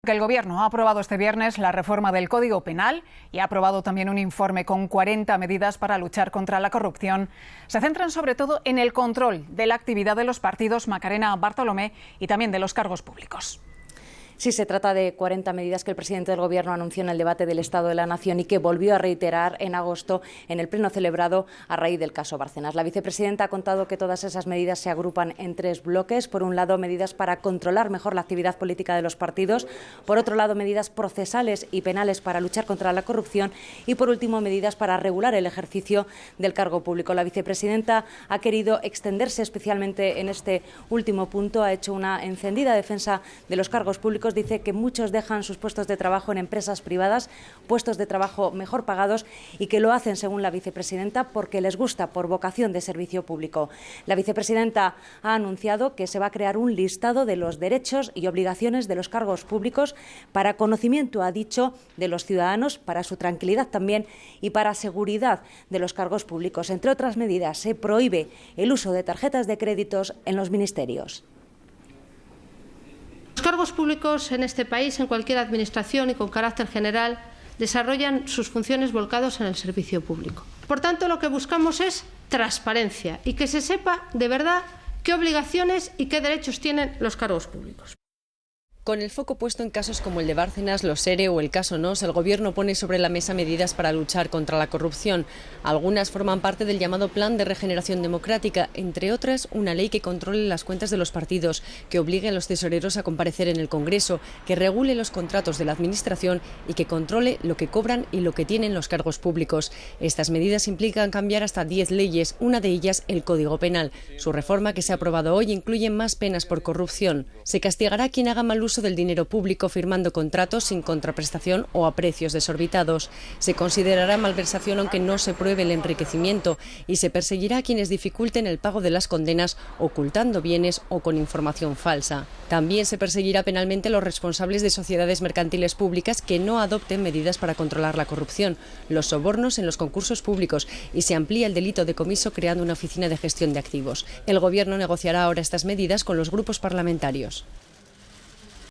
Que el Gobierno ha aprobado este viernes la reforma del Código Penal y ha aprobado también un informe con 40 medidas para luchar contra la corrupción. Se centran sobre todo en el control de la actividad de los partidos, Macarena Bartolomé, y también de los cargos públicos. Sí, se trata de 40 medidas que el presidente del Gobierno anunció en el debate del Estado de la Nación y que volvió a reiterar en agosto en el pleno celebrado a raíz del caso Bárcenas. La vicepresidenta ha contado que todas esas medidas se agrupan en tres bloques. Por un lado, medidas para controlar mejor la actividad política de los partidos. Por otro lado, medidas procesales y penales para luchar contra la corrupción. Y por último, medidas para regular el ejercicio del cargo público. La vicepresidenta ha querido extenderse especialmente en este último punto. Ha hecho una encendida defensa de los cargos públicos. Dice que muchos dejan sus puestos de trabajo en empresas privadas, puestos de trabajo mejor pagados, y que lo hacen, según la vicepresidenta, porque les gusta, por vocación de servicio público. La vicepresidenta ha anunciado que se va a crear un listado de los derechos y obligaciones de los cargos públicos para conocimiento, ha dicho, de los ciudadanos, para su tranquilidad también y para seguridad de los cargos públicos. Entre otras medidas, se prohíbe el uso de tarjetas de créditos en los ministerios. Los cargos públicos en este país, en cualquier administración y con carácter general, desarrollan sus funciones volcados en el servicio público. Por tanto, lo que buscamos es transparencia y que se sepa de verdad qué obligaciones y qué derechos tienen los cargos públicos. Con el foco puesto en casos como el de Bárcenas, los ERE o el caso NOS, el Gobierno pone sobre la mesa medidas para luchar contra la corrupción. Algunas forman parte del llamado Plan de Regeneración Democrática, entre otras una ley que controle las cuentas de los partidos, que obligue a los tesoreros a comparecer en el Congreso, que regule los contratos de la Administración y que controle lo que cobran y lo que tienen los cargos públicos. Estas medidas implican cambiar hasta 10 leyes, una de ellas el Código Penal. Su reforma, que se ha aprobado hoy, incluye más penas por corrupción. Se castigará a quien haga mal uso del dinero público firmando contratos sin contraprestación o a precios desorbitados. Se considerará malversación aunque no se pruebe el enriquecimiento y se perseguirá a quienes dificulten el pago de las condenas ocultando bienes o con información falsa. También se perseguirá penalmente a los responsables de sociedades mercantiles públicas que no adopten medidas para controlar la corrupción, los sobornos en los concursos públicos, y se amplía el delito decomiso creando una oficina de gestión de activos. El Gobierno negociará ahora estas medidas con los grupos parlamentarios.